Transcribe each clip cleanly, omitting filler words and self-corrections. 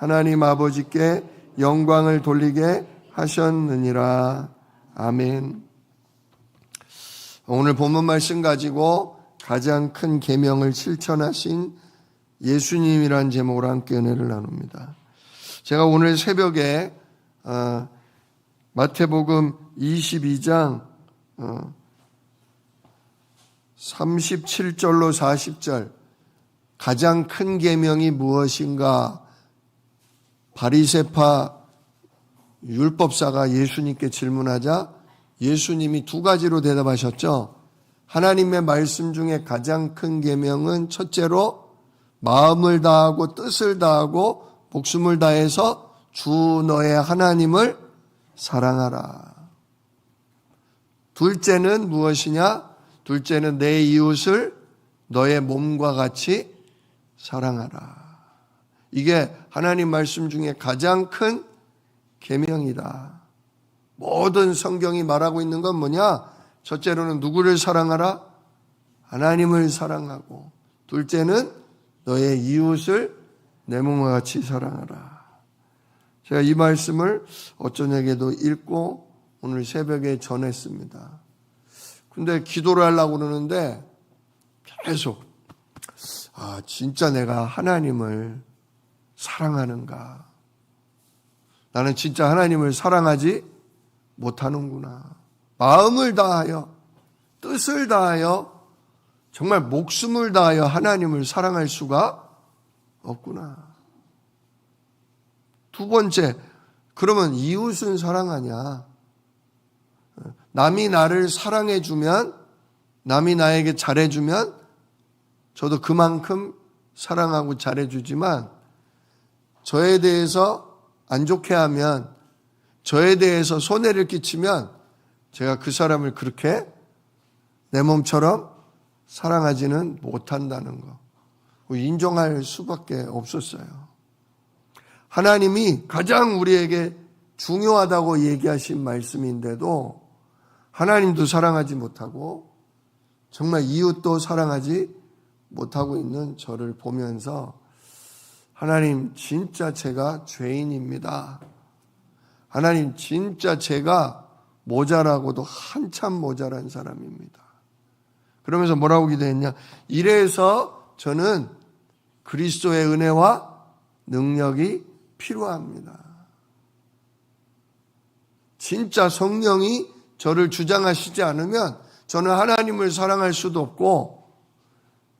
하나님 아버지께 영광을 돌리게 하셨느니라. 아멘. 오늘 본문 말씀 가지고 가장 큰 계명을 실천하신 예수님이란 제목으로 함께 은혜를 나눕니다. 제가 오늘 새벽에 마태복음 22장 37절로 40절 가장 큰 계명이 무엇인가 바리새파 율법사가 예수님께 질문하자 예수님이 두 가지로 대답하셨죠. 하나님의 말씀 중에 가장 큰 계명은 첫째로 마음을 다하고 뜻을 다하고 목숨을 다해서 주 너의 하나님을 사랑하라. 둘째는 무엇이냐? 둘째는 내 이웃을 너의 몸과 같이 사랑하라. 이게 하나님 말씀 중에 가장 큰 계명이다. 모든 성경이 말하고 있는 건 뭐냐? 첫째로는 누구를 사랑하라? 하나님을 사랑하고, 둘째는 너의 이웃을 내 몸과 같이 사랑하라. 제가 이 말씀을 어쩌냐게도 읽고 오늘 새벽에 전했습니다. 근데 기도를 하려고 그러는데 계속 진짜 내가 하나님을 사랑하는가? 나는 진짜 하나님을 사랑하지 못하는구나. 마음을 다하여, 뜻을 다하여, 정말 목숨을 다하여 하나님을 사랑할 수가 없구나. 두 번째, 그러면 이웃은 사랑하냐? 남이 나를 사랑해주면, 남이 나에게 잘해주면 저도 그만큼 사랑하고 잘해주지만 저에 대해서 안 좋게 하면, 저에 대해서 손해를 끼치면 제가 그 사람을 그렇게 내 몸처럼 사랑하지는 못한다는 거 인정할 수밖에 없었어요. 하나님이 가장 우리에게 중요하다고 얘기하신 말씀인데도 하나님도 사랑하지 못하고 정말 이웃도 사랑하지 못하고 있는 저를 보면서 하나님 진짜 제가 죄인입니다. 하나님 진짜 제가 모자라고도 한참 모자란 사람입니다. 그러면서 뭐라고 기도했냐? 이래서 저는 그리스도의 은혜와 능력이 필요합니다. 진짜 성령이 저를 주장하시지 않으면 저는 하나님을 사랑할 수도 없고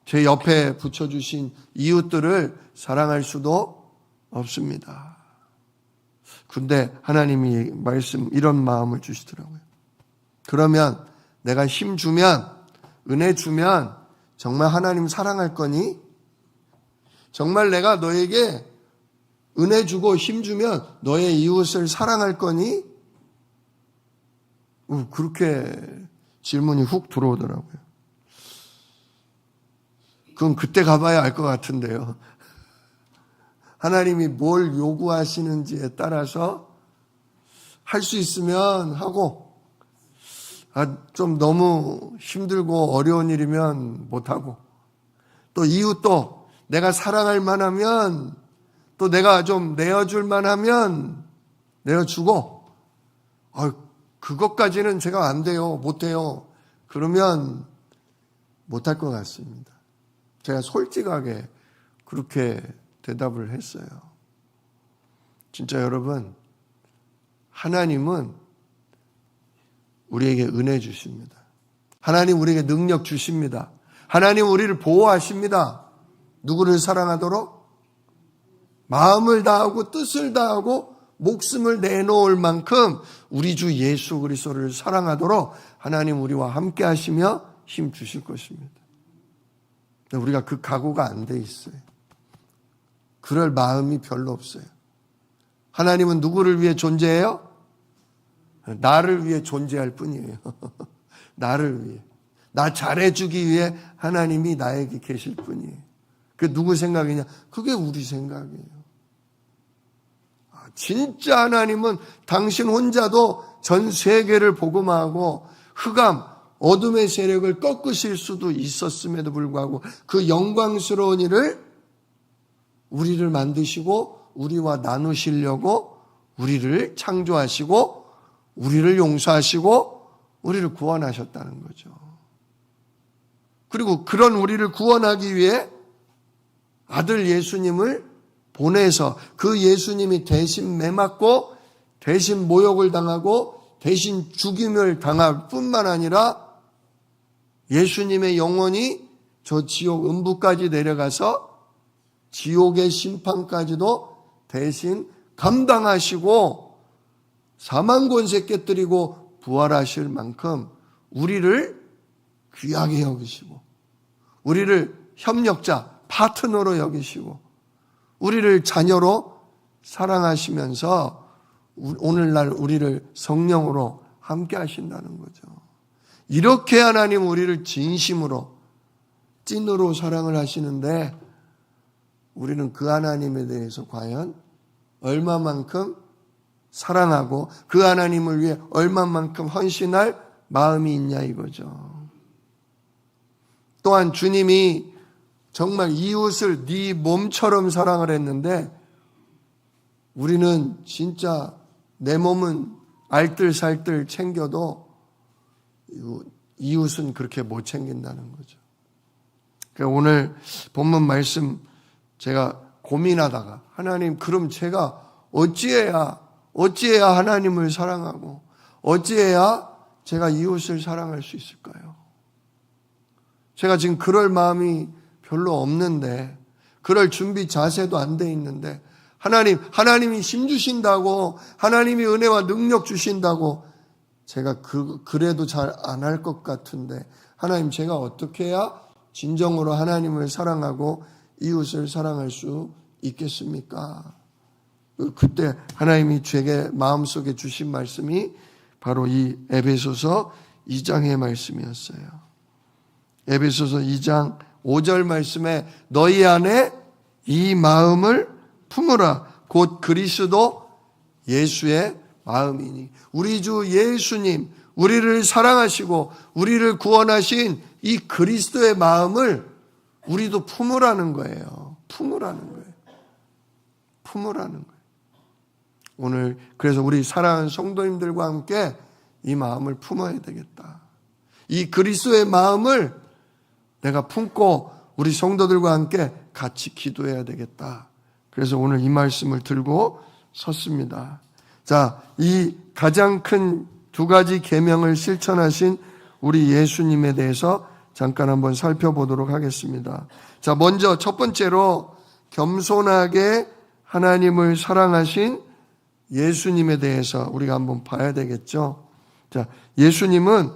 제 옆에 붙여주신 이웃들을 사랑할 수도 없습니다. 근데 하나님이 이런 마음을 주시더라고요. 그러면 내가 힘 주면, 은혜 주면 정말 하나님 사랑할 거니? 정말 내가 너에게 은혜 주고 힘 주면 너의 이웃을 사랑할 거니? 그렇게 질문이 훅 들어오더라고요. 그건 그때 가봐야 알 것 같은데요. 하나님이 뭘 요구하시는지에 따라서 할 수 있으면 하고, 좀 너무 힘들고 어려운 일이면 못하고, 또 이웃도 내가 사랑할 만하면, 또 내가 좀 내어줄 만하면 내어주고, 그것까지는 제가 안 돼요, 못해요. 그러면 못할 것 같습니다. 제가 솔직하게 그렇게 대답을 했어요. 진짜 여러분, 하나님은 우리에게 은혜 주십니다. 하나님 우리에게 능력 주십니다. 하나님 우리를 보호하십니다. 누구를 사랑하도록? 마음을 다하고 뜻을 다하고 목숨을 내놓을 만큼 우리 주 예수 그리스도를 사랑하도록 하나님 우리와 함께 하시며 힘 주실 것입니다. 우리가 그 각오가 안 돼 있어요. 그럴 마음이 별로 없어요. 하나님은 누구를 위해 존재해요? 나를 위해 존재할 뿐이에요. 나를 위해. 나 잘해주기 위해 하나님이 나에게 계실 뿐이에요. 그게 누구 생각이냐? 그게 우리 생각이에요. 진짜 하나님은 당신 혼자도 전 세계를 복음하고 흑암, 어둠의 세력을 꺾으실 수도 있었음에도 불구하고 그 영광스러운 일을 우리를 만드시고 우리와 나누시려고 우리를 창조하시고 우리를 용서하시고 우리를 구원하셨다는 거죠. 그리고 그런 우리를 구원하기 위해 아들 예수님을 보내서 그 예수님이 대신 매맞고 대신 모욕을 당하고 대신 죽임을 당할 뿐만 아니라 예수님의 영혼이 저 지옥 음부까지 내려가서 지옥의 심판까지도 대신 감당하시고 사망 권세 깨뜨리고 부활하실 만큼 우리를 귀하게 여기시고 우리를 협력자, 파트너로 여기시고 우리를 자녀로 사랑하시면서 오늘날 우리를 성령으로 함께 하신다는 거죠. 이렇게 하나님 우리를 진심으로 찐으로 사랑을 하시는데 우리는 그 하나님에 대해서 과연 얼마만큼 사랑하고 그 하나님을 위해 얼마만큼 헌신할 마음이 있냐 이거죠. 또한 주님이 정말 이웃을 네 몸처럼 사랑을 했는데 우리는 진짜 내 몸은 알뜰살뜰 챙겨도 이웃은 그렇게 못 챙긴다는 거죠. 그러니까 오늘 본문 말씀 제가 고민하다가 하나님 그럼 제가 어찌해야 하나님을 사랑하고 어찌해야 제가 이웃을 사랑할 수 있을까요? 제가 지금 그럴 마음이 별로 없는데 그럴 준비 자세도 안 돼 있는데 하나님이 힘 주신다고 하나님이 은혜와 능력 주신다고 제가 그래도 잘 안 할 것 같은데 하나님 제가 어떻게 해야 진정으로 하나님을 사랑하고 이웃을 사랑할 수 있겠습니까? 그때 하나님이 제게 마음속에 주신 말씀이 바로 이 에베소서 2장의 말씀이었어요. 에베소서 2장 5절 말씀에 너희 안에 이 마음을 품으라 곧 그리스도 예수의 마음이니 우리 주 예수님 우리를 사랑하시고 우리를 구원하신 이 그리스도의 마음을 우리도 품으라는 거예요. 품으라는 거예요. 오늘 그래서 우리 사랑하는 성도님들과 함께 이 마음을 품어야 되겠다. 이 그리스도의 마음을 내가 품고 우리 성도들과 함께 같이 기도해야 되겠다. 그래서 오늘 이 말씀을 들고 섰습니다. 자, 이 가장 큰 두 가지 계명을 실천하신 우리 예수님에 대해서 잠깐 한번 살펴보도록 하겠습니다. 자, 먼저 첫 번째로 겸손하게 하나님을 사랑하신 예수님에 대해서 우리가 한번 봐야 되겠죠. 자, 예수님은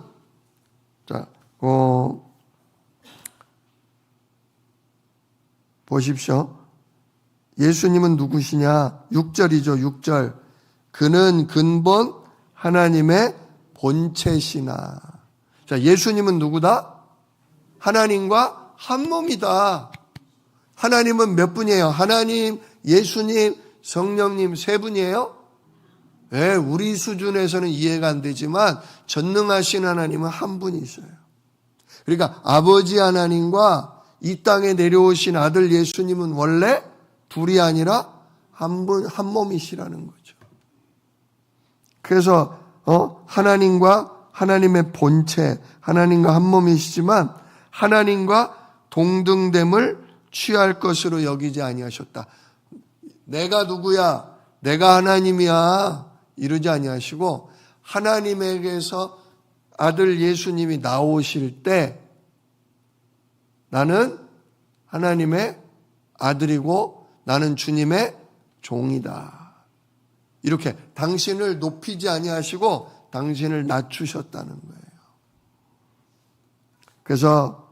보십시오. 예수님은 누구시냐? 6절이죠. 6절. 그는 근본 하나님의 본체시나. 자, 예수님은 누구다? 하나님과 한 몸이다. 하나님은 몇 분이에요? 하나님, 예수님, 성령님 세 분이에요? 네, 우리 수준에서는 이해가 안 되지만 전능하신 하나님은 한 분이셔요. 그러니까 아버지 하나님과 이 땅에 내려오신 아들 예수님은 원래 둘이 아니라 한 분, 한 몸이시라는 거죠. 그래서 하나님과 하나님의 본체, 하나님과 한 몸이시지만 하나님과 동등됨을 취할 것으로 여기지 아니하셨다. 내가 누구야? 내가 하나님이야. 이러지 아니하시고 하나님에게서 아들 예수님이 나오실 때 나는 하나님의 아들이고 나는 주님의 종이다. 이렇게 당신을 높이지 아니하시고 당신을 낮추셨다는 거예요. 그래서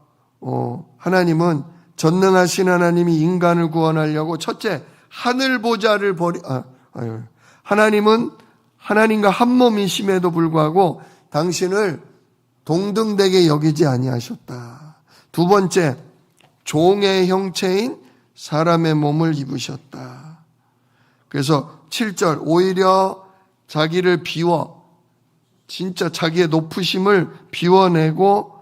하나님은 전능하신 하나님이 인간을 구원하려고 첫째 하늘 보좌를 하나님은 하나님과 한 몸이심에도 불구하고 당신을 동등되게 여기지 아니하셨다. 두 번째, 종의 형체인 사람의 몸을 입으셨다. 그래서 7절, 오히려 자기를 진짜 자기의 높으심을 비워내고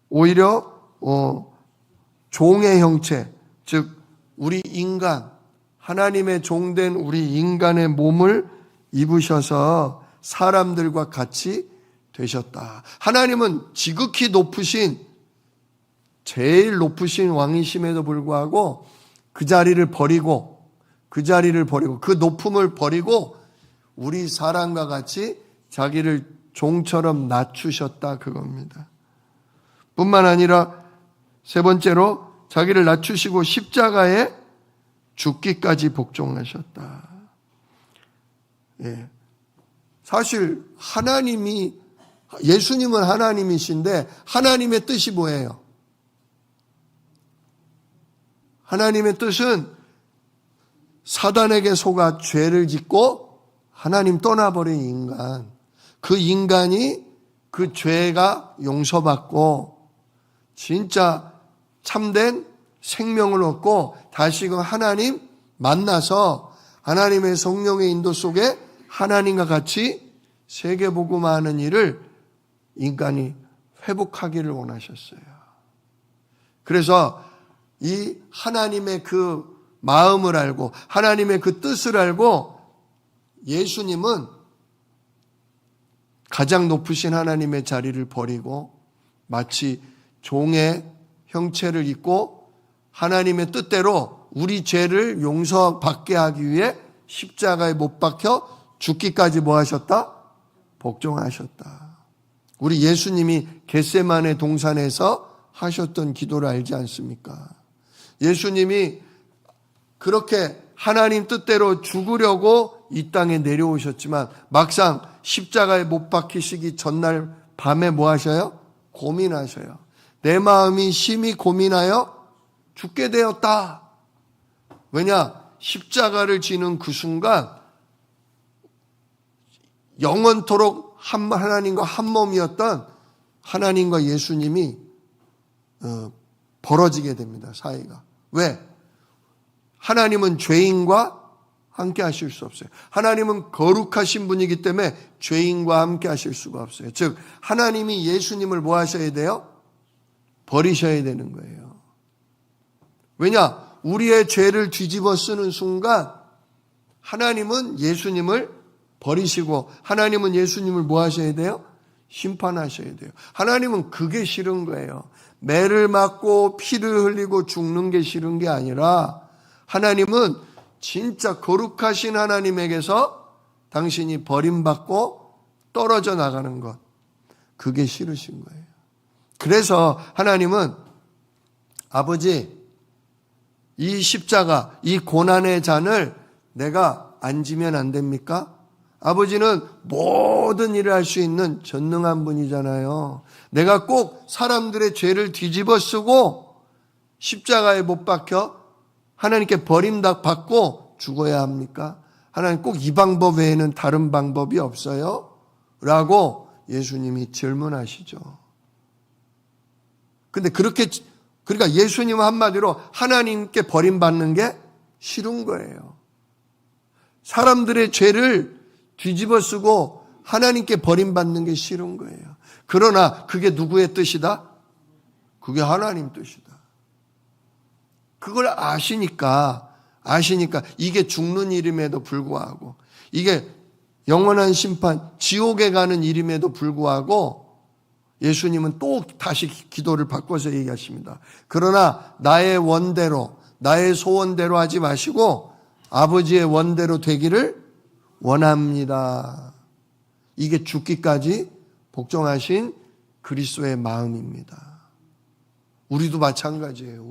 오히려 종의 형체, 즉 우리 인간 하나님의 종된 우리 인간의 몸을 입으셔서 사람들과 같이 되셨다. 하나님은 지극히 높으신, 제일 높으신 왕이심에도 불구하고 그 자리를 버리고 그 높음을 버리고 우리 사람과 같이 자기를 종처럼 낮추셨다, 그겁니다. 뿐만 아니라 세 번째로 자기를 낮추시고 십자가에 죽기까지 복종하셨다. 예. 사실 예수님은 하나님이신데 하나님의 뜻이 뭐예요? 하나님의 뜻은 사단에게 속아 죄를 짓고 하나님 떠나버린 인간, 그 인간이 그 죄가 용서받고 진짜 참된 생명을 얻고 다시금 하나님 만나서 하나님의 성령의 인도 속에 하나님과 같이 세계복음화하는 일을 인간이 회복하기를 원하셨어요. 그래서 이 하나님의 그 마음을 알고 하나님의 그 뜻을 알고 예수님은 가장 높으신 하나님의 자리를 버리고 마치 종의 형체를 입고 하나님의 뜻대로 우리 죄를 용서받게 하기 위해 십자가에 못 박혀 죽기까지 뭐 하셨다? 복종하셨다. 우리 예수님이 겟세마네 동산에서 하셨던 기도를 알지 않습니까? 예수님이 그렇게 하나님 뜻대로 죽으려고 이 땅에 내려오셨지만 막상 십자가에 못 박히시기 전날 밤에 뭐 하셔요? 고민하셔요. 내 마음이 심히 고민하여 죽게 되었다. 왜냐? 십자가를 지는 그 순간 영원토록 하나님과 한 몸이었던 하나님과 예수님이 벌어지게 됩니다. 사이가. 왜? 하나님은 죄인과 함께 하실 수 없어요. 하나님은 거룩하신 분이기 때문에 죄인과 함께 하실 수가 없어요. 즉 하나님이 예수님을 뭐 하셔야 돼요? 버리셔야 되는 거예요. 왜냐? 우리의 죄를 뒤집어 쓰는 순간 하나님은 예수님을 버리시고 하나님은 예수님을 뭐 하셔야 돼요? 심판하셔야 돼요. 하나님은 그게 싫은 거예요. 매를 맞고 피를 흘리고 죽는 게 싫은 게 아니라 하나님은 진짜 거룩하신 하나님에게서 당신이 버림받고 떨어져 나가는 것, 그게 싫으신 거예요. 그래서 하나님은 아버지, 이 십자가, 이 고난의 잔을 내가 안 지면 안 됩니까? 아버지는 모든 일을 할 수 있는 전능한 분이잖아요. 내가 꼭 사람들의 죄를 뒤집어 쓰고 십자가에 못 박혀 하나님께 버림받고 죽어야 합니까? 하나님 꼭 이 방법 외에는 다른 방법이 없어요? 라고 예수님이 질문하시죠. 근데 그러니까 예수님은 한마디로 하나님께 버림받는 게 싫은 거예요. 사람들의 죄를 뒤집어 쓰고 하나님께 버림받는 게 싫은 거예요. 그러나 그게 누구의 뜻이다? 그게 하나님 뜻이다. 그걸 아시니까 이게 죽는 일임에도 불구하고, 이게 영원한 심판, 지옥에 가는 일임에도 불구하고 예수님은 또 다시 기도를 바꿔서 얘기하십니다. 그러나 나의 원대로, 나의 소원대로 하지 마시고 아버지의 원대로 되기를 원합니다. 이게 죽기까지 복종하신 그리스도의 마음입니다. 우리도 마찬가지예요.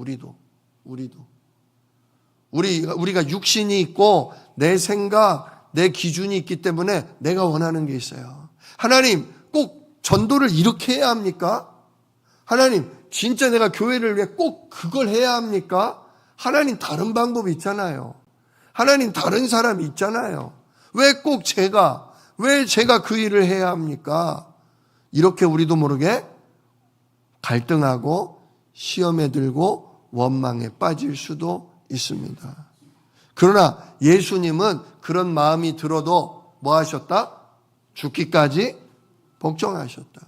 우리가 육신이 있고 내 생각, 내 기준이 있기 때문에 내가 원하는 게 있어요. 하나님, 꼭 전도를 이렇게 해야 합니까? 하나님, 진짜 내가 교회를 위해 꼭 그걸 해야 합니까? 하나님, 다른 방법이 있잖아요. 하나님, 다른 사람이 있잖아요. 왜 제가 그 일을 해야 합니까? 이렇게 우리도 모르게 갈등하고 시험에 들고 원망에 빠질 수도 있습니다. 그러나 예수님은 그런 마음이 들어도 뭐 하셨다? 죽기까지 복종하셨다.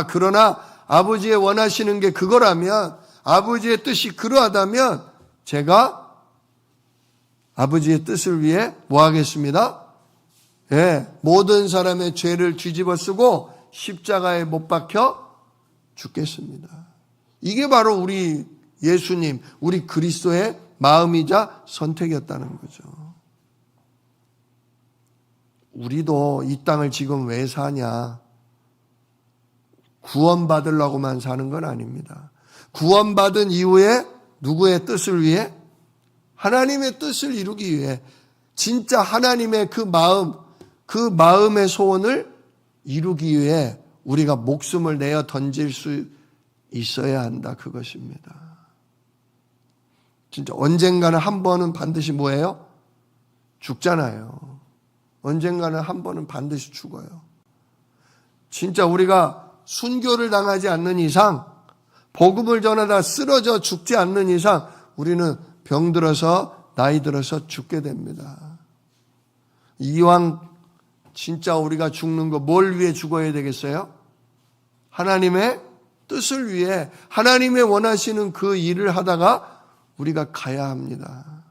그러나 아버지의 원하시는 게 그거라면, 아버지의 뜻이 그러하다면 제가 아버지의 뜻을 위해 뭐 하겠습니다? 예, 모든 사람의 죄를 뒤집어 쓰고 십자가에 못 박혀 죽겠습니다. 이게 바로 우리 예수님, 우리 그리스도의 마음이자 선택이었다는 거죠. 우리도 이 땅을 지금 왜 사냐? 구원받으려고만 사는 건 아닙니다. 구원받은 이후에 누구의 뜻을 위해? 하나님의 뜻을 이루기 위해, 진짜 하나님의 그 마음의 소원을 이루기 위해 우리가 목숨을 내어 던질 수 있어야 한다. 그것입니다. 진짜 언젠가는 한 번은 반드시 뭐예요? 죽잖아요. 언젠가는 한 번은 반드시 죽어요. 진짜 우리가 순교를 당하지 않는 이상, 복음을 전하다 쓰러져 죽지 않는 이상 우리는 병들어서 나이 들어서 죽게 됩니다. 이왕 진짜 우리가 죽는 거 뭘 위해 죽어야 되겠어요? 하나님의 뜻을 위해, 하나님의 원하시는 그 일을 하다가 우리가 가야 합니다.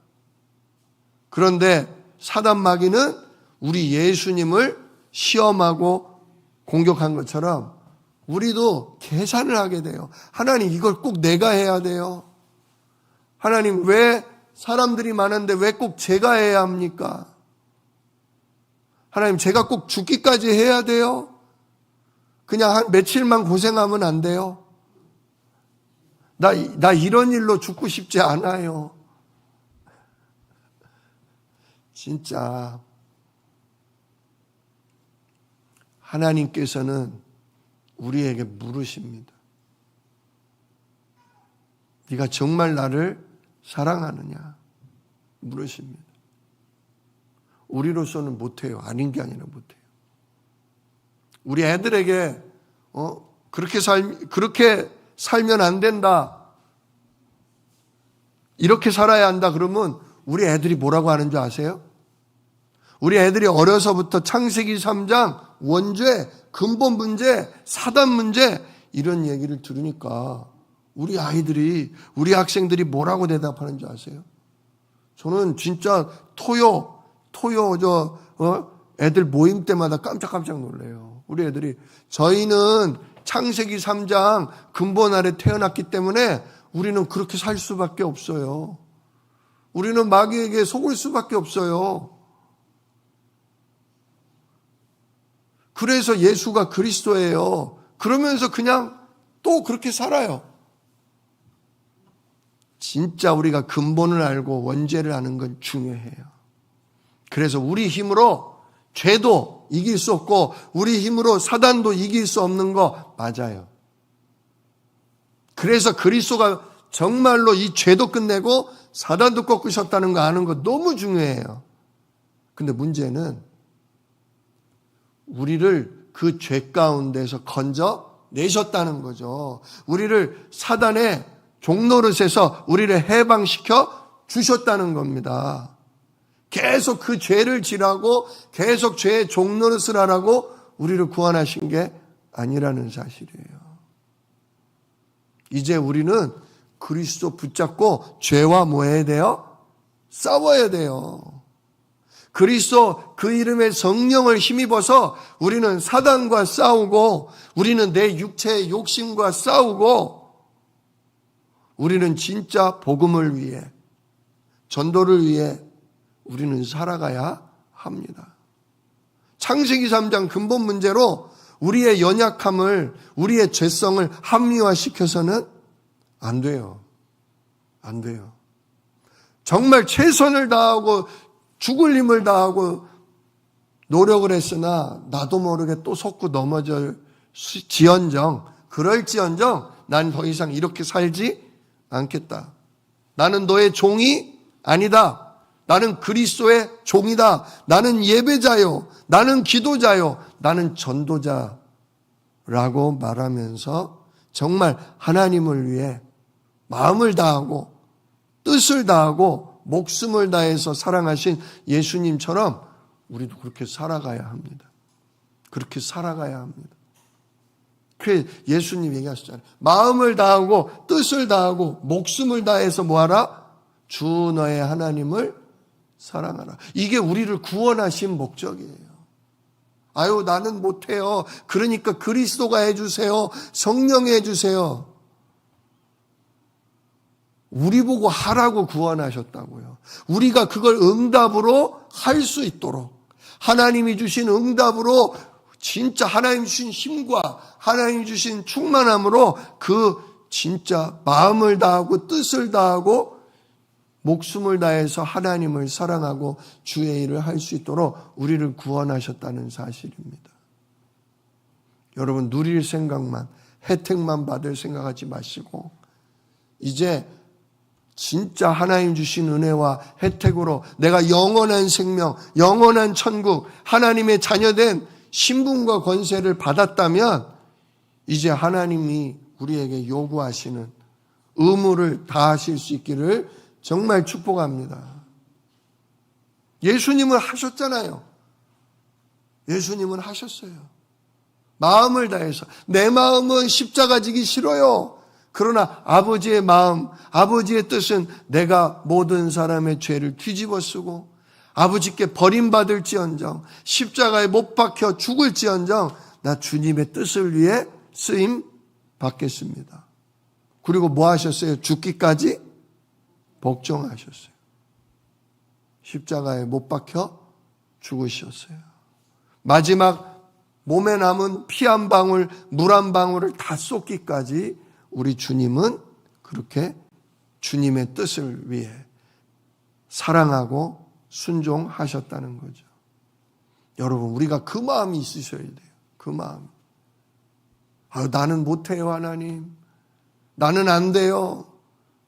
그런데 사단 마귀는 우리 예수님을 시험하고 공격한 것처럼 우리도 계산을 하게 돼요. 하나님, 이걸 꼭 내가 해야 돼요. 하나님, 왜 사람들이 많은데 왜 꼭 제가 해야 합니까? 하나님, 제가 꼭 죽기까지 해야 돼요? 그냥 한 며칠만 고생하면 안 돼요? 나 이런 일로 죽고 싶지 않아요. 진짜 하나님께서는 우리에게 물으십니다. 네가 정말 나를 사랑하느냐? 물으십니다. 우리로서는 못해요. 아닌 게 아니라 못해요. 우리 애들에게 그렇게 살면 안 된다. 이렇게 살아야 한다. 그러면 우리 애들이 뭐라고 하는 줄 아세요? 우리 애들이 어려서부터 창세기 3장 원죄, 근본 문제, 사단 문제 이런 얘기를 들으니까 우리 아이들이, 우리 학생들이 뭐라고 대답하는 줄 아세요? 저는 진짜 애들 모임 때마다 깜짝깜짝 놀래요. 우리 애들이 저희는 창세기 3장 근본 아래 태어났기 때문에 우리는 그렇게 살 수밖에 없어요. 우리는 마귀에게 속을 수밖에 없어요. 그래서 예수가 그리스도예요. 그러면서 그냥 또 그렇게 살아요. 진짜 우리가 근본을 알고 원죄를 아는 건 중요해요. 그래서 우리 힘으로 죄도 이길 수 없고 우리 힘으로 사단도 이길 수 없는 거 맞아요. 그래서 그리스도가 정말로 이 죄도 끝내고 사단도 꺾으셨다는 거 아는 거 너무 중요해요. 근데 문제는 우리를 그 죄 가운데서 건져 내셨다는 거죠. 우리를 사단의 종노릇에서 우리를 해방시켜 주셨다는 겁니다. 계속 그 죄를 지라고 계속 죄의 종노릇을 하라고 우리를 구원하신 게 아니라는 사실이에요. 이제 우리는 그리스도 붙잡고 죄와 뭐 해야 돼요? 싸워야 돼요. 그리스도 그 이름의 성령을 힘입어서 우리는 사단과 싸우고 우리는 내 육체의 욕심과 싸우고 우리는 진짜 복음을 위해 전도를 위해 우리는 살아가야 합니다. 창세기 3장 근본 문제로 우리의 연약함을 우리의 죄성을 합리화시켜서는 안 돼요. 안 돼요. 정말 최선을 다하고 죽을 힘을 다하고 노력을 했으나 나도 모르게 또 속고 넘어질 그럴지언정 난 더 이상 이렇게 살지 않겠다. 나는 너의 종이 아니다. 나는 그리스도의 종이다. 나는 예배자요. 나는 기도자요. 나는 전도자라고 말하면서 정말 하나님을 위해 마음을 다하고 뜻을 다하고 목숨을 다해서 사랑하신 예수님처럼 우리도 그렇게 살아가야 합니다. 그렇게 살아가야 합니다. 그래 예수님 얘기하셨잖아요. 마음을 다하고 뜻을 다하고 목숨을 다해서 뭐하라? 주 너의 하나님을 사랑하라. 이게 우리를 구원하신 목적이에요. 아유, 나는 못해요. 그러니까 그리스도가 해주세요. 성령이 해주세요. 우리 보고 하라고 구원하셨다고요. 우리가 그걸 응답으로 할 수 있도록 하나님이 주신 응답으로 진짜 하나님 주신 힘과 하나님 주신 충만함으로 그 진짜 마음을 다하고 뜻을 다하고 목숨을 다해서 하나님을 사랑하고 주의 일을 할 수 있도록 우리를 구원하셨다는 사실입니다. 여러분, 누릴 생각만, 혜택만 받을 생각하지 마시고 이제 진짜 하나님 주신 은혜와 혜택으로 내가 영원한 생명, 영원한 천국, 하나님의 자녀된 신분과 권세를 받았다면 이제 하나님이 우리에게 요구하시는 의무를 다하실 수 있기를 정말 축복합니다. 예수님은 하셨잖아요. 예수님은 하셨어요. 마음을 다해서. 내 마음은 십자가 지기 싫어요. 그러나 아버지의 마음, 아버지의 뜻은 내가 모든 사람의 죄를 뒤집어 쓰고 아버지께 버림받을지언정 십자가에 못 박혀 죽을지언정 나 주님의 뜻을 위해 쓰임 받겠습니다. 그리고 뭐 하셨어요? 죽기까지 복종하셨어요. 십자가에 못 박혀 죽으셨어요. 마지막 몸에 남은 피 한 방울, 물 한 방울을 다 쏟기까지 우리 주님은 그렇게 주님의 뜻을 위해 사랑하고 순종하셨다는 거죠. 여러분, 우리가 그 마음이 있으셔야 돼요. 그 마음. 나는 못해요, 하나님. 나는 안 돼요.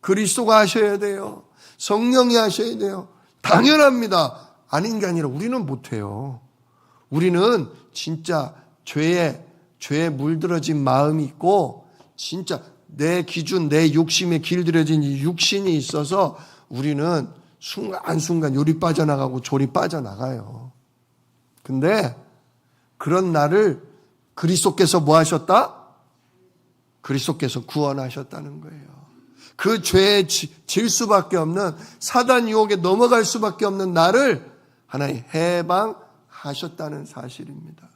그리스도가 하셔야 돼요. 성령이 하셔야 돼요. 당연합니다. 아닌 게 아니라 우리는 못해요. 우리는 진짜 죄에 물들어진 마음이 있고 진짜 내 기준, 내 욕심에 길들여진 이 육신이 있어서 우리는 순간순간 요리 빠져나가고 조리 빠져나가요. 근데 그런 나를 그리스도께서 뭐 하셨다? 그리스도께서 구원하셨다는 거예요. 그 죄에 질 수밖에 없는 사단 유혹에 넘어갈 수밖에 없는 나를 하나님 해방하셨다는 사실입니다.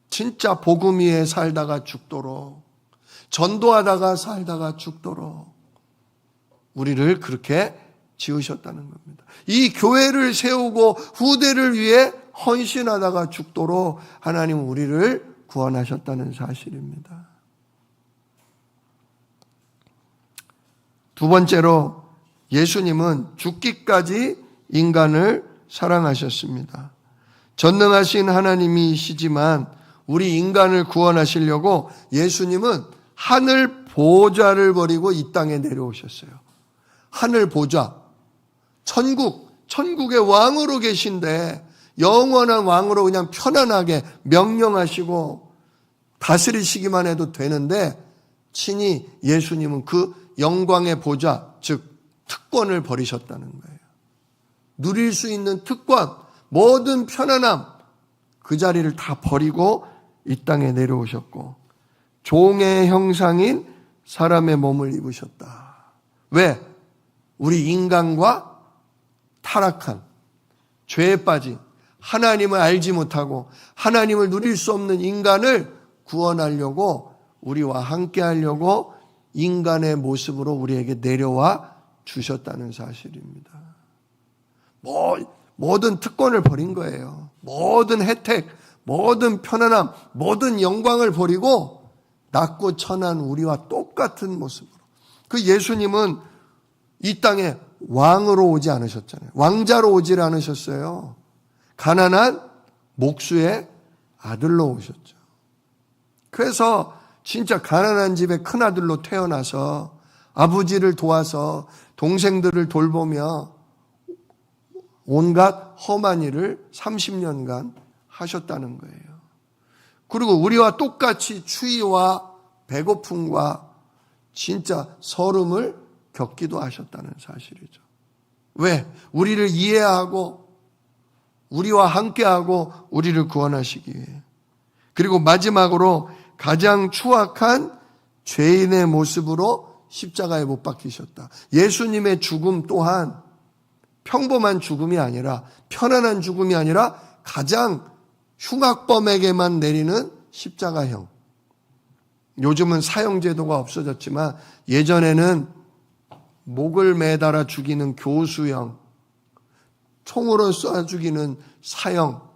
진짜 복음 위에 살다가 죽도록 전도하다가 살다가 죽도록 우리를 그렇게 지으셨다는 겁니다. 이 교회를 세우고 후대를 위해 헌신하다가 죽도록 하나님 우리를 구원하셨다는 사실입니다. 두 번째로 예수님은 죽기까지 인간을 사랑하셨습니다. 전능하신 하나님이시지만 우리 인간을 구원하시려고 예수님은 하늘 보좌를 버리고 이 땅에 내려오셨어요. 하늘 보좌, 천국의 왕으로 계신데 영원한 왕으로 그냥 편안하게 명령하시고 다스리시기만 해도 되는데 친히 예수님은 그 영광의 보좌, 즉 특권을 버리셨다는 거예요. 누릴 수 있는 특권, 모든 편안함, 그 자리를 다 버리고 이 땅에 내려오셨고 종의 형상인 사람의 몸을 입으셨다. 왜? 우리 인간과 타락한, 죄에 빠진, 하나님을 알지 못하고 하나님을 누릴 수 없는 인간을 구원하려고 우리와 함께 하려고 인간의 모습으로 우리에게 내려와 주셨다는 사실입니다. 모든 특권을 버린 거예요. 모든 혜택, 모든 편안함, 모든 영광을 버리고 낮고 천한 우리와 똑같은 모습으로. 그 예수님은 이 땅에 왕으로 오지 않으셨잖아요. 왕자로 오질 않으셨어요. 가난한 목수의 아들로 오셨죠. 그래서 진짜 가난한 집의 큰아들로 태어나서 아버지를 도와서 동생들을 돌보며 온갖 험한 일을 30년간 하셨다는 거예요. 그리고 우리와 똑같이 추위와 배고픔과 진짜 서름을 겪기도 하셨다는 사실이죠. 왜? 우리를 이해하고 우리와 함께하고 우리를 구원하시기 위해. 그리고 마지막으로 가장 추악한 죄인의 모습으로 십자가에 못 박히셨다. 예수님의 죽음 또한 평범한 죽음이 아니라, 편안한 죽음이 아니라 가장 흉악범에게만 내리는 십자가형. 요즘은 사형제도가 없어졌지만 예전에는 목을 매달아 죽이는 교수형, 총으로 쏴 죽이는 사형,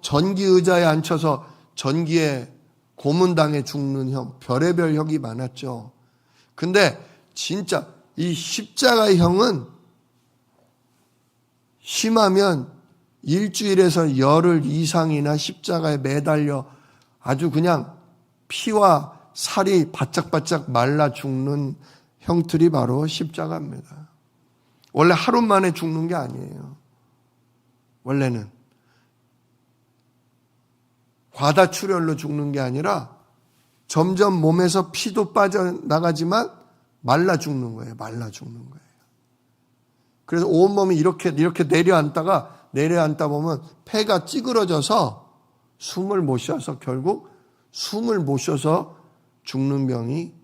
전기 의자에 앉혀서 전기에 고문당해 죽는 형, 별의별 형이 많았죠. 근데 진짜 이 십자가형은 심하면 일주일에서 열흘 이상이나 십자가에 매달려 아주 그냥 피와 살이 바짝바짝 말라 죽는 형틀이 바로 십자가입니다. 원래 하루 만에 죽는 게 아니에요. 원래는 과다출혈로 죽는 게 아니라 점점 몸에서 피도 빠져나가지만 말라 죽는 거예요. 말라 죽는 거예요. 그래서 온몸이 이렇게 내려앉다 보면 폐가 찌그러져서 숨을 못 쉬어서 결국 숨을 못 쉬어서 죽는 병이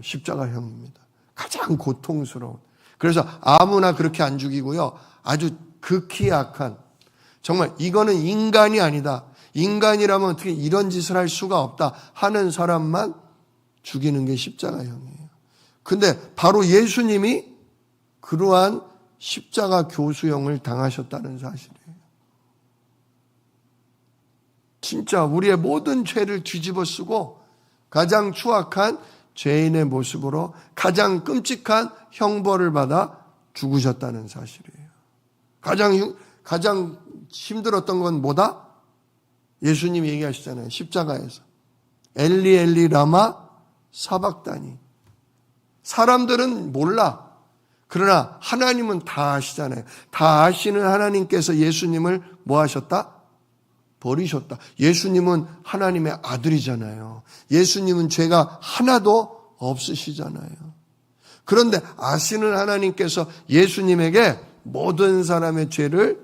십자가형입니다. 가장 고통스러운. 그래서 아무나 그렇게 안 죽이고요. 아주 극히 약한, 정말 이거는 인간이 아니다, 인간이라면 어떻게 이런 짓을 할 수가 없다 하는 사람만 죽이는 게 십자가형이에요. 근데 바로 예수님이 그러한 십자가 교수형을 당하셨다는 사실이에요. 진짜 우리의 모든 죄를 뒤집어 쓰고 가장 추악한 죄인의 모습으로 가장 끔찍한 형벌을 받아 죽으셨다는 사실이에요. 가장 힘들었던 건 뭐다? 예수님이 얘기하시잖아요. 십자가에서. 엘리 엘리 라마 사박다니. 사람들은 몰라. 그러나 하나님은 다 아시잖아요. 다 아시는 하나님께서 예수님을 뭐 하셨다? 버리셨다. 예수님은 하나님의 아들이잖아요. 예수님은 죄가 하나도 없으시잖아요. 그런데 아시는 하나님께서 예수님에게 모든 사람의 죄를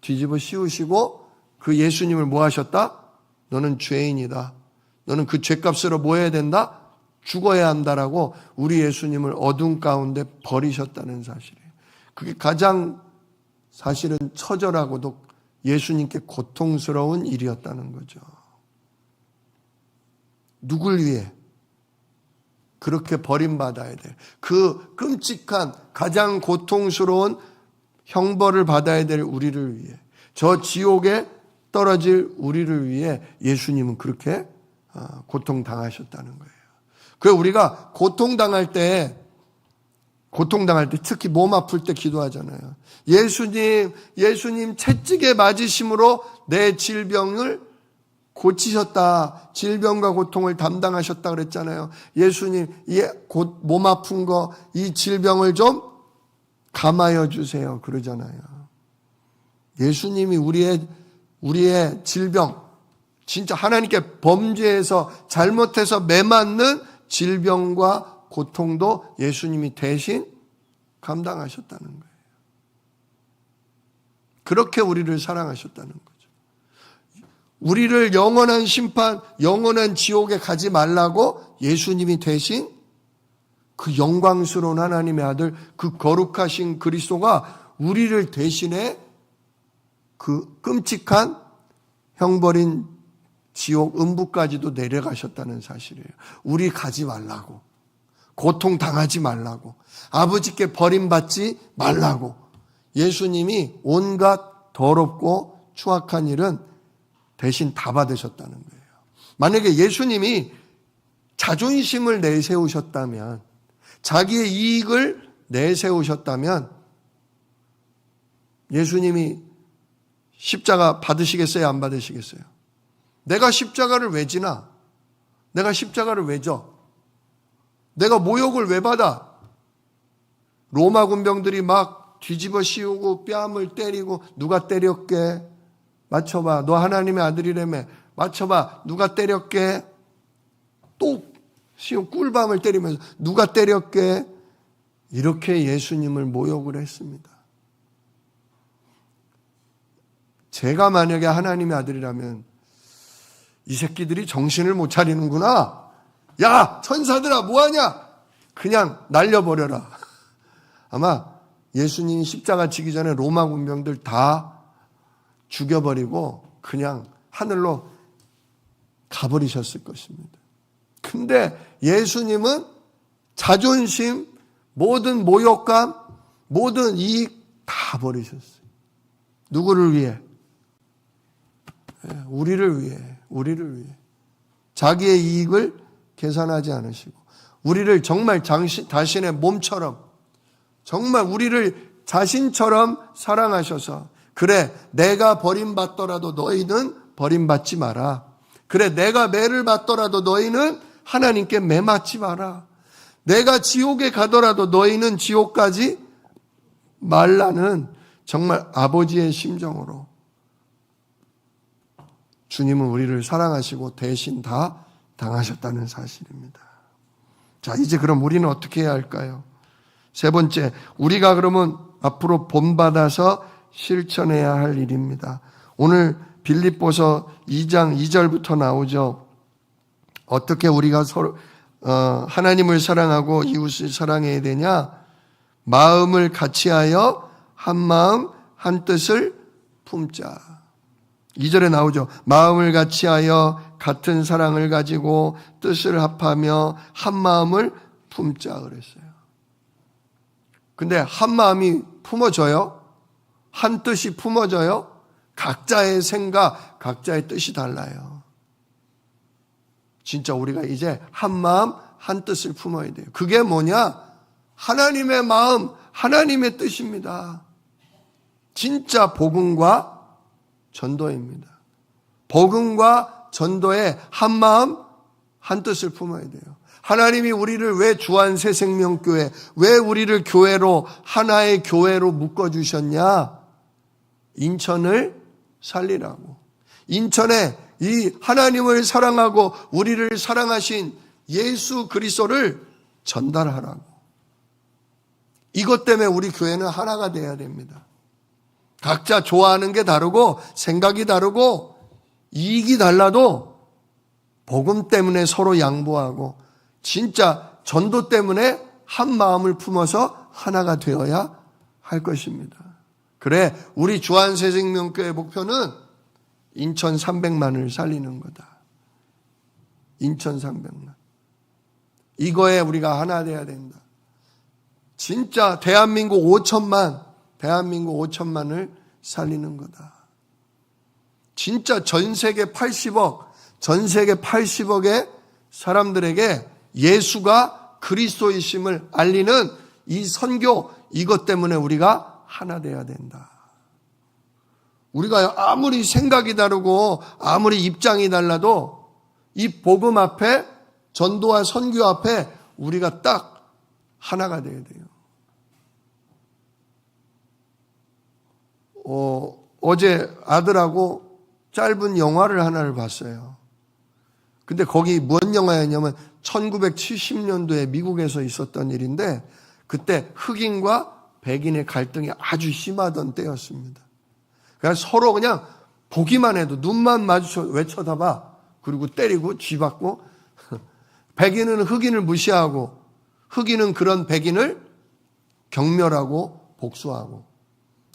뒤집어 씌우시고 그 예수님을 뭐 하셨다? 너는 죄인이다. 너는 그 죄값으로 뭐 해야 된다? 죽어야 한다라고 우리 예수님을 어둠 가운데 버리셨다는 사실이에요. 그게 가장 사실은 처절하고도 예수님께 고통스러운 일이었다는 거죠. 누굴 위해 그렇게 버림받아야 될, 그 끔찍한 가장 고통스러운 형벌을 받아야 될 우리를 위해, 저 지옥에 떨어질 우리를 위해 예수님은 그렇게 고통당하셨다는 거예요. 그래서 우리가 고통당할 때 특히 몸 아플 때 기도하잖아요. 예수님 채찍에 맞으심으로 내 질병을 고치셨다. 질병과 고통을 담당하셨다 그랬잖아요. 예수님, 몸 아픈 거, 이 질병을 좀 감하여 주세요. 그러잖아요. 예수님이 우리의 질병, 진짜 하나님께 범죄해서 잘못해서 매맞는 질병과 고통도 예수님이 대신 감당하셨다는 거예요. 그렇게 우리를 사랑하셨다는 거죠. 우리를 영원한 심판, 영원한 지옥에 가지 말라고 예수님이 대신 그 영광스러운 하나님의 아들, 그 거룩하신 그리스도가 우리를 대신해 그 끔찍한 형벌인 지옥 음부까지도 내려가셨다는 사실이에요. 우리 가지 말라고, 고통당하지 말라고, 아버지께 버림받지 말라고 예수님이 온갖 더럽고 추악한 일은 대신 다 받으셨다는 거예요. 만약에 예수님이 자존심을 내세우셨다면, 자기의 이익을 내세우셨다면 예수님이 십자가 받으시겠어요? 안 받으시겠어요? 내가 십자가를 왜 지나? 내가 십자가를 왜 져? 내가 모욕을 왜 받아? 로마 군병들이 막 뒤집어 씌우고 뺨을 때리고, 누가 때렸게? 맞춰봐. 너 하나님의 아들이라며. 맞춰봐. 누가 때렸게? 또 꿀밤을 때리면서 누가 때렸게? 이렇게 예수님을 모욕을 했습니다. 제가 만약에 하나님의 아들이라면 이 새끼들이 정신을 못 차리는구나. 야, 천사들아 뭐하냐? 그냥 날려버려라. 아마 예수님이 십자가 지기 전에 로마 군병들 다 죽여버리고 그냥 하늘로 가버리셨을 것입니다. 근데 예수님은 자존심, 모든 모욕감, 모든 이익 다 버리셨어요. 누구를 위해? 우리를 위해, 우리를 위해. 자기의 이익을 계산하지 않으시고 우리를 정말 자신의 몸처럼 정말 우리를 자신처럼 사랑하셔서 그래 내가 버림받더라도 너희는 버림받지 마라. 그래 내가 매를 받더라도 너희는 하나님께 매 맞지 마라. 내가 지옥에 가더라도 너희는 지옥 가지 말라는 정말 아버지의 심정으로 주님은 우리를 사랑하시고 대신 다 당하셨다는 사실입니다. 자, 이제 그럼 우리는 어떻게 해야 할까요? 세 번째, 우리가 그러면 앞으로 본받아서 실천해야 할 일입니다. 오늘 빌립보서 2장 2절부터 나오죠. 어떻게 우리가 서로 하나님을 사랑하고 이웃을 사랑해야 되냐? 마음을 같이하여 한 마음 한 뜻을 품자. 2절에 나오죠. 마음을 같이하여 같은 사랑을 가지고 뜻을 합하며 한 마음을 품자 그랬어요. 근데 한 마음이 품어져요? 한 뜻이 품어져요? 각자의 생각, 각자의 뜻이 달라요. 진짜 우리가 이제 한 마음, 한 뜻을 품어야 돼요. 그게 뭐냐? 하나님의 마음, 하나님의 뜻입니다. 진짜 복음과 전도입니다. 복음과 전도의 한 마음, 한 뜻을 품어야 돼요. 하나님이 우리를 왜 주안새생명교회, 왜 우리를 교회로, 하나의 교회로 묶어주셨냐? 인천을 살리라고. 인천에 이 하나님을 사랑하고 우리를 사랑하신 예수 그리스도를 전달하라고. 이것 때문에 우리 교회는 하나가 돼야 됩니다. 각자 좋아하는 게 다르고 생각이 다르고 이익이 달라도 복음 때문에 서로 양보하고 진짜 전도 때문에 한 마음을 품어서 하나가 되어야 할 것입니다. 그래, 우리 주안새생명교회 목표는 인천 300만을 살리는 거다. 인천 300만. 이거에 우리가 하나 돼야 된다. 진짜 대한민국 5천만을 살리는 거다. 진짜 전 세계 80억의 사람들에게 예수가 그리스도이심을 알리는 이 선교, 이것 때문에 우리가 하나 돼야 된다. 우리가 아무리 생각이 다르고 아무리 입장이 달라도 이 복음 앞에, 전도와 선교 앞에 우리가 딱 하나가 돼야 돼요. 어제 아들하고 짧은 영화를 하나를 봤어요. 근데 거기 뭔 영화였냐면 1970년도에 미국에서 있었던 일인데 그때 흑인과 백인의 갈등이 아주 심하던 때였습니다. 그냥 서로 그냥 보기만 해도 눈만 마주쳐 왜 쳐다봐? 그리고 때리고 쥐받고 백인은 흑인을 무시하고 흑인은 그런 백인을 경멸하고 복수하고.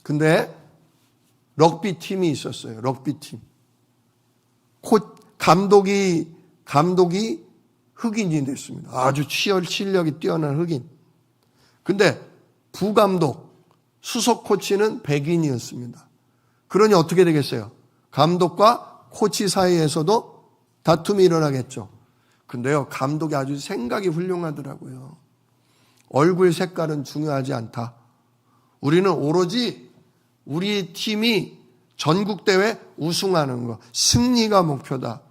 근데 럭비 팀이 있었어요. 럭비 팀. 감독이 흑인이 됐습니다. 아주 실력이 뛰어난 흑인. 근데 부감독, 수석 코치는 백인이었습니다. 그러니 어떻게 되겠어요? 감독과 코치 사이에서도 다툼이 일어나겠죠. 근데요, 감독이 아주 생각이 훌륭하더라고요. 얼굴 색깔은 중요하지 않다. 우리는 오로지 우리 팀이 전국대회 우승하는 거, 승리가 목표다.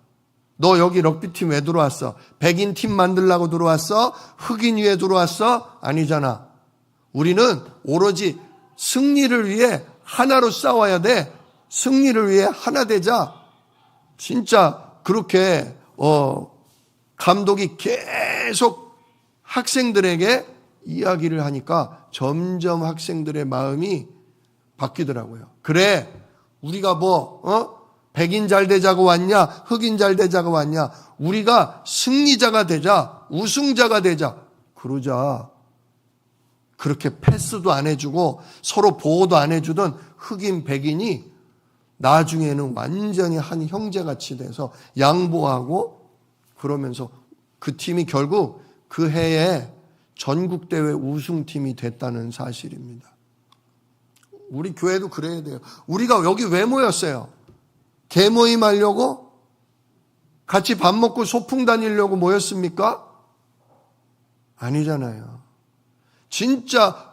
너 여기 럭비팀 왜 들어왔어? 백인 팀 만들려고 들어왔어? 흑인 위에 들어왔어? 아니잖아. 우리는 오로지 승리를 위해 하나로 싸워야 돼. 승리를 위해 하나 되자. 진짜 그렇게 감독이 계속 학생들에게 이야기를 하니까 점점 학생들의 마음이 바뀌더라고요. 그래, 우리가 백인 잘 되자고 왔냐, 흑인 잘 되자고 왔냐, 우리가 승리자가 되자, 우승자가 되자, 그러자. 그렇게 패스도 안 해주고 서로 보호도 안 해주던 흑인 백인이 나중에는 완전히 한 형제같이 돼서 양보하고 그러면서 그 팀이 결국 그 해에 전국대회 우승팀이 됐다는 사실입니다. 우리 교회도 그래야 돼요. 우리가 여기 왜 모였어요? 개모임 하려고? 같이 밥 먹고 소풍 다니려고 모였습니까? 아니잖아요. 진짜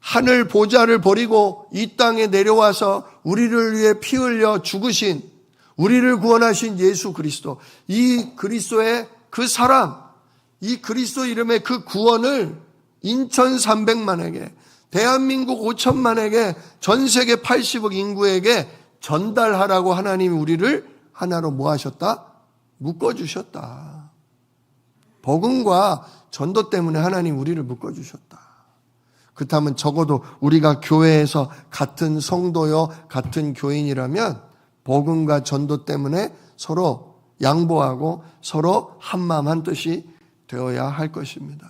하늘 보좌를 버리고 이 땅에 내려와서 우리를 위해 피 흘려 죽으신, 우리를 구원하신 예수 그리스도, 이 그리스도의 그 사랑, 이 그리스도 이름의 그 구원을 인천 300만에게, 대한민국 5천만에게, 전 세계 80억 인구에게 전달하라고 하나님이 우리를 하나로 뭐 하셨다? 묶어주셨다. 복음과 전도 때문에 하나님 우리를 묶어주셨다. 그렇다면 적어도 우리가 교회에서 같은 성도요, 같은 교인이라면 복음과 전도 때문에 서로 양보하고 서로 한마음 한뜻이 되어야 할 것입니다.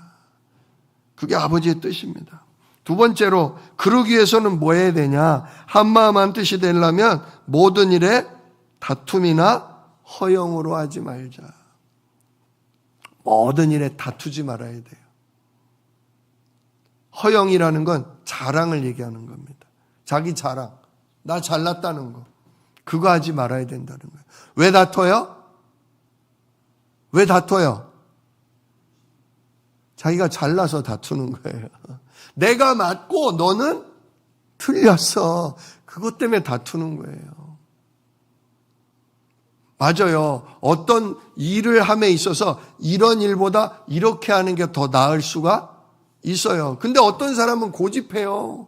그게 아버지의 뜻입니다. 두 번째로 그러기 위해서는 뭐 해야 되냐? 한마음 한뜻이 되려면 모든 일에 다툼이나 허영으로 하지 말자. 모든 일에 다투지 말아야 돼요. 허영이라는 건 자랑을 얘기하는 겁니다. 자기 자랑, 나 잘났다는 거, 그거 하지 말아야 된다는 거예요. 왜 다퉈요? 왜 다퉈요? 자기가 잘나서 다투는 거예요. 내가 맞고 너는 틀렸어. 그것 때문에 다투는 거예요. 맞아요. 어떤 일을 함에 있어서 이런 일보다 이렇게 하는 게 더 나을 수가 있어요. 근데 어떤 사람은 고집해요.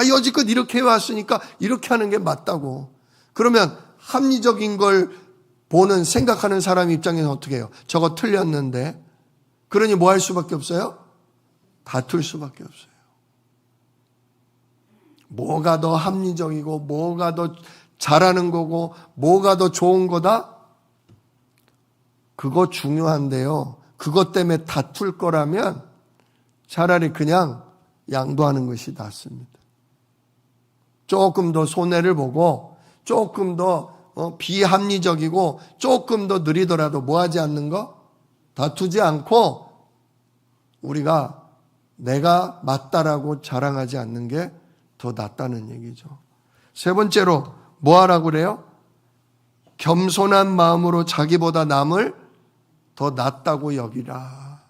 여지껏 이렇게 해왔으니까 이렇게 하는 게 맞다고. 그러면 합리적인 걸 보는, 생각하는 사람 입장에서 어떻게 해요? 저거 틀렸는데. 그러니 뭐 할 수밖에 없어요? 다툴 수밖에 없어요. 뭐가 더 합리적이고 뭐가 더 잘하는 거고 뭐가 더 좋은 거다? 그거 중요한데요. 그것 때문에 다툴 거라면 차라리 그냥 양보하는 것이 낫습니다. 조금 더 손해를 보고 조금 더 비합리적이고 조금 더 느리더라도 뭐 하지 않는 거? 다투지 않고 우리가 내가 맞다라고 자랑하지 않는 게 더 낫다는 얘기죠. 세 번째로 뭐 하라고 그래요? 겸손한 마음으로 자기보다 남을 더 낫다고 여기라.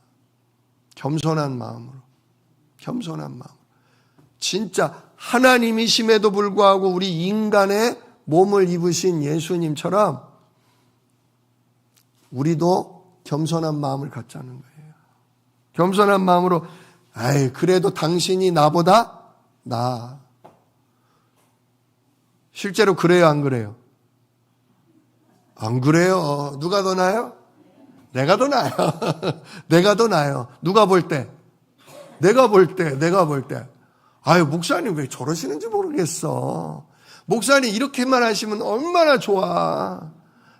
겸손한 마음으로. 겸손한 마음. 진짜 하나님이심에도 불구하고 우리 인간의 몸을 입으신 예수님처럼 우리도 겸손한 마음을 갖자는 거예요. 겸손한 마음으로 그래도 당신이 나보다 나아. 실제로 그래요, 안 그래요? 안 그래요. 누가 더 나아요? 내가 더 나아요. 내가 더 나아요. 누가 볼 때? 내가 볼 때. 목사님 왜 저러시는지 모르겠어. 목사님 이렇게만 하시면 얼마나 좋아.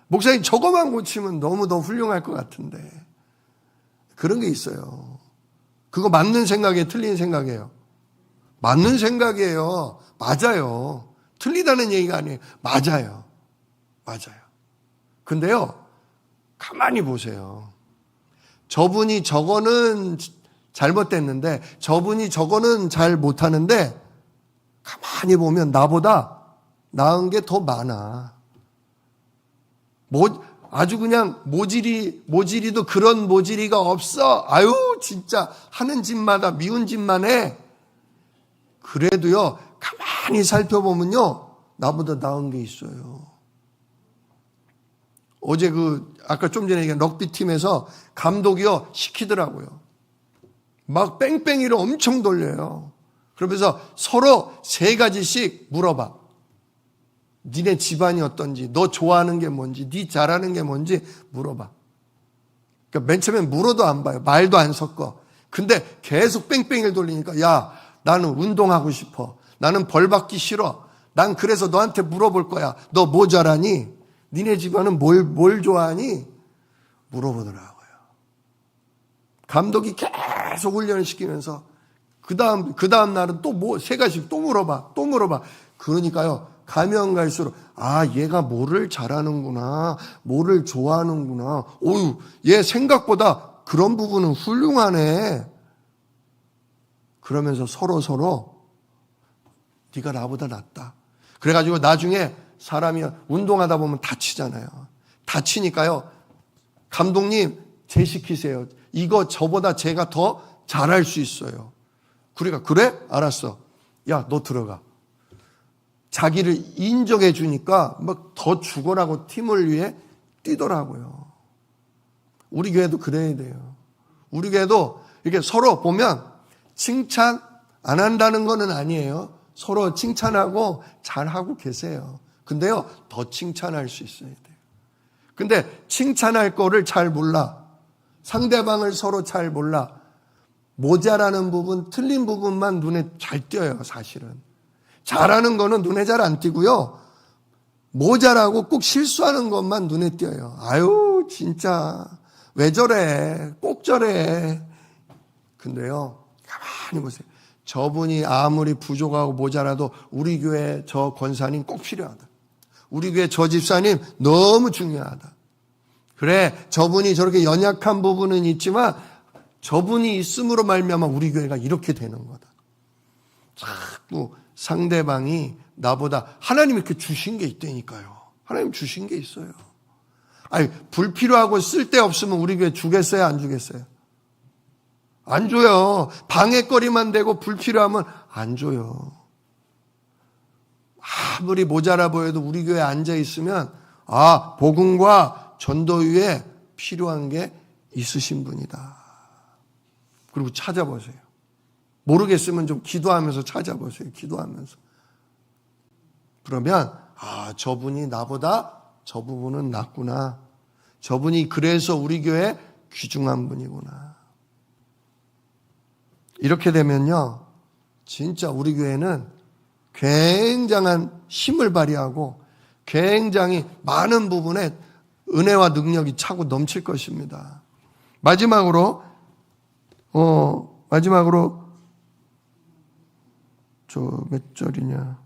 목사님 저거만 고치면 너무 더 훌륭할 것 같은데. 그런 게 있어요. 그거 맞는 생각이에요? 틀린 생각이에요? 맞는 생각이에요. 맞아요. 틀리다는 얘기가 아니에요. 맞아요. 근데요, 가만히 보세요. 저분이 저거는 잘못됐는데, 저분이 저거는 잘 못하는데, 가만히 보면 나보다 나은 게 더 많아. 아주 그냥 모질이도 그런 모질이가 없어. 진짜 하는 짓마다 미운 짓만 해. 그래도요, 가만히 살펴보면요, 나보다 나은 게 있어요. 어제 아까 좀 전에 얘기한 럭비팀에서 감독이요, 시키더라고요. 막 뺑뺑이를 엄청 돌려요. 그러면서 서로 3가지씩 물어봐. 니네 집안이 어떤지, 너 좋아하는 게 뭔지, 니 잘하는 게 뭔지 물어봐. 그러니까 맨 처음엔 물어도 안 봐요. 말도 안 섞어. 근데 계속 뺑뺑이를 돌리니까, 야, 나는 운동하고 싶어. 나는 벌 받기 싫어. 난 그래서 너한테 물어볼 거야. 너 뭐 잘하니? 니네 집안은 뭘 좋아하니? 물어보더라고요. 감독이 계속 훈련을 시키면서 그 다음 날은 또 뭐, 세 가지 또 물어봐. 그러니까요, 가면 갈수록, 얘가 뭐를 잘하는구나. 뭐를 좋아하는구나. 오유, 얘 생각보다 그런 부분은 훌륭하네. 그러면서 서로 네가 나보다 낫다. 그래가지고 나중에 사람이 운동하다 보면 다치잖아요. 다치니까요, 감독님 제시키세요. 이거 저보다 제가 더 잘할 수 있어요. 그러니까 그래? 알았어. 야, 너 들어가. 자기를 인정해 주니까 막 더 죽어라고 팀을 위해 뛰더라고요. 우리 교회도 그래야 돼요. 우리 교회도 이렇게 서로 보면 칭찬 안 한다는 거는 아니에요. 서로 칭찬하고 잘하고 계세요. 근데요, 더 칭찬할 수 있어야 돼요. 근데 칭찬할 거를 잘 몰라. 상대방을 서로 잘 몰라. 모자라는 부분, 틀린 부분만 눈에 잘 띄어요, 사실은. 잘하는 거는 눈에 잘 안 띄고요. 모자라고 꼭 실수하는 것만 눈에 띄어요. 아유, 진짜. 왜 저래? 꼭 저래. 근데요, 가만히 보세요. 저분이 아무리 부족하고 모자라도 우리 교회 저 권사님 꼭 필요하다. 우리 교회 저 집사님 너무 중요하다. 그래, 저분이 저렇게 연약한 부분은 있지만 저분이 있음으로 말미암아 우리 교회가 이렇게 되는 거다. 자꾸 상대방이 나보다 하나님 이렇게 주신 게 있다니까요. 하나님 주신 게 있어요. 아니, 불필요하고 쓸데없으면 우리 교회 주겠어요, 안 주겠어요? 안 줘요. 방해거리만 되고 불필요하면 안 줘요. 아무리 모자라 보여도 우리 교회에 앉아 있으면 복음과 전도 위에 필요한 게 있으신 분이다. 그리고 찾아보세요. 모르겠으면 좀 기도하면서 찾아보세요. 기도하면서. 그러면 저분이 나보다 저 부분은 낫구나. 저분이 그래서 우리 교회 귀중한 분이구나. 이렇게 되면요, 진짜 우리 교회는 굉장한 힘을 발휘하고 굉장히 많은 부분에 은혜와 능력이 차고 넘칠 것입니다. 마지막으로 저 몇 절이냐?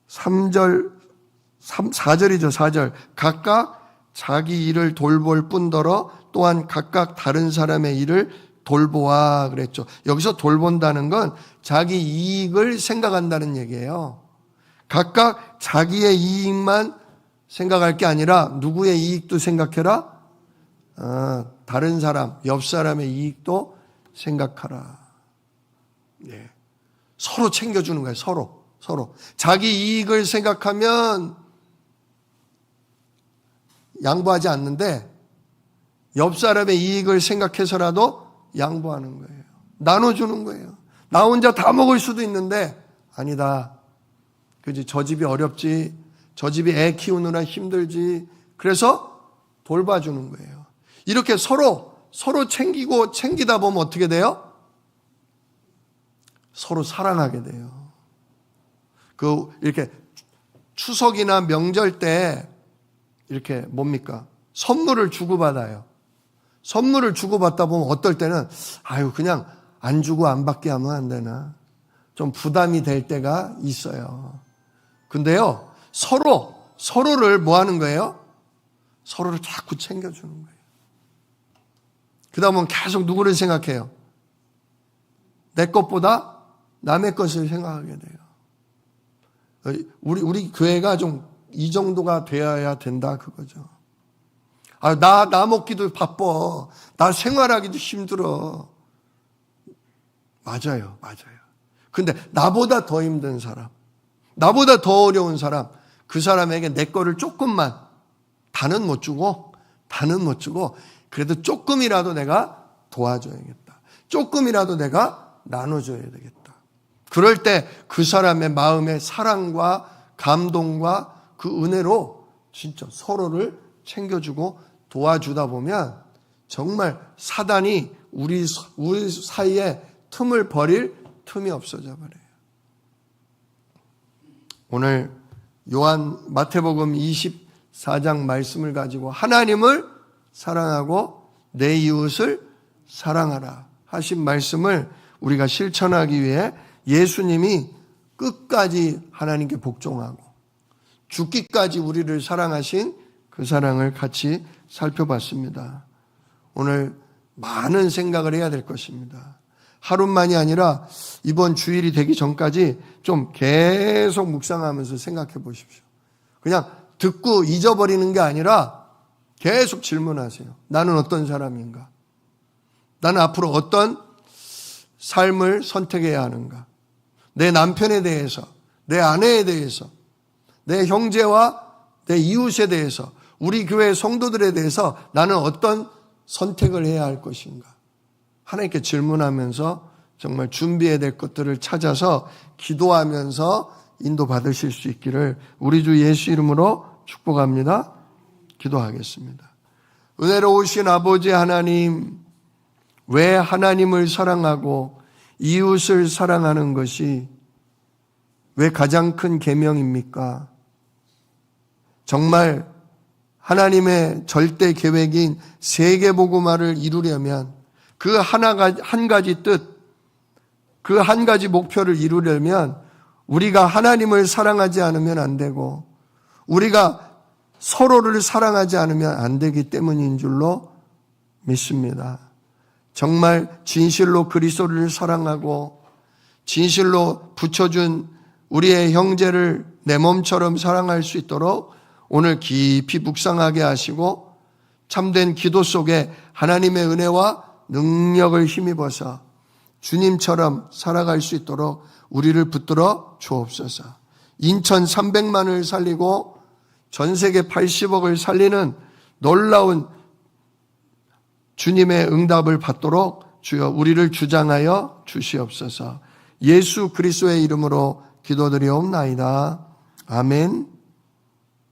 4절이죠, 4절. 각각 자기 일을 돌볼 뿐더러 또한 각각 다른 사람의 일을 돌보아 그랬죠. 여기서 돌본다는 건 자기 이익을 생각한다는 얘기예요. 각각 자기의 이익만 생각할 게 아니라 누구의 이익도 생각해라? 다른 사람, 옆 사람의 이익도 생각하라. 네. 서로 챙겨주는 거예요. 서로. 자기 이익을 생각하면 양보하지 않는데 옆 사람의 이익을 생각해서라도 양보하는 거예요. 나눠주는 거예요. 나 혼자 다 먹을 수도 있는데 아니다. 그지? 저 집이 어렵지. 저 집이 애 키우느라 힘들지. 그래서 돌봐주는 거예요. 이렇게 서로 챙기다 보면 어떻게 돼요? 서로 사랑하게 돼요. 이렇게 추석이나 명절 때 이렇게 뭡니까? 선물을 주고받아요. 선물을 주고받다 보면 어떨 때는 그냥 안 주고 안 받게 하면 안 되나? 좀 부담이 될 때가 있어요. 근데요, 서로를 뭐 하는 거예요? 서로를 자꾸 챙겨주는 거예요. 그 다음은 계속 누구를 생각해요? 내 것보다 남의 것을 생각하게 돼요. 우리 교회가 좀 이 정도가 되어야 된다 그거죠. 나 먹기도 바빠. 나 생활하기도 힘들어. 맞아요. 근데 나보다 더 힘든 사람, 나보다 더 어려운 사람, 그 사람에게 내 거를 조금만, 다는 못 주고 그래도 조금이라도 내가 도와줘야겠다. 조금이라도 내가 나눠줘야 되겠다. 그럴 때 그 사람의 마음의 사랑과 감동과 그 은혜로 진짜 서로를 챙겨주고 도와주다 보면 정말 사단이 우리 사이에 틈을 버릴 틈이 없어져 버려요. 오늘 마태복음 24장 말씀을 가지고 하나님을 사랑하고 내 이웃을 사랑하라 하신 말씀을 우리가 실천하기 위해 예수님이 끝까지 하나님께 복종하고 죽기까지 우리를 사랑하신 그 사랑을 같이 살펴봤습니다. 오늘 많은 생각을 해야 될 것입니다. 하루만이 아니라 이번 주일이 되기 전까지 좀 계속 묵상하면서 생각해 보십시오. 그냥 듣고 잊어버리는 게 아니라 계속 질문하세요. 나는 어떤 사람인가? 나는 앞으로 어떤 삶을 선택해야 하는가? 내 남편에 대해서, 내 아내에 대해서, 내 형제와 내 이웃에 대해서, 우리 교회 성도들에 대해서 나는 어떤 선택을 해야 할 것인가? 하나님께 질문하면서 정말 준비해야 될 것들을 찾아서 기도하면서 인도받으실 수 있기를 우리 주 예수 이름으로 축복합니다. 기도하겠습니다. 은혜로우신 아버지 하나님, 왜 하나님을 사랑하고 이웃을 사랑하는 것이 왜 가장 큰 계명입니까? 정말 하나님의 절대 계획인 세계복음화를 이루려면 그 한 가지 뜻, 그 한 가지 목표를 이루려면 우리가 하나님을 사랑하지 않으면 안 되고 우리가 서로를 사랑하지 않으면 안 되기 때문인 줄로 믿습니다. 정말 진실로 그리스도를 사랑하고 진실로 붙여준 우리의 형제를 내 몸처럼 사랑할 수 있도록 오늘 깊이 묵상하게 하시고 참된 기도 속에 하나님의 은혜와 능력을 힘입어서 주님처럼 살아갈 수 있도록 우리를 붙들어 주옵소서. 인천 300만을 살리고 전 세계 80억을 살리는 놀라운 주님의 응답을 받도록 주여 우리를 주장하여 주시옵소서. 예수 그리스도의 이름으로 기도드리옵나이다. 아멘.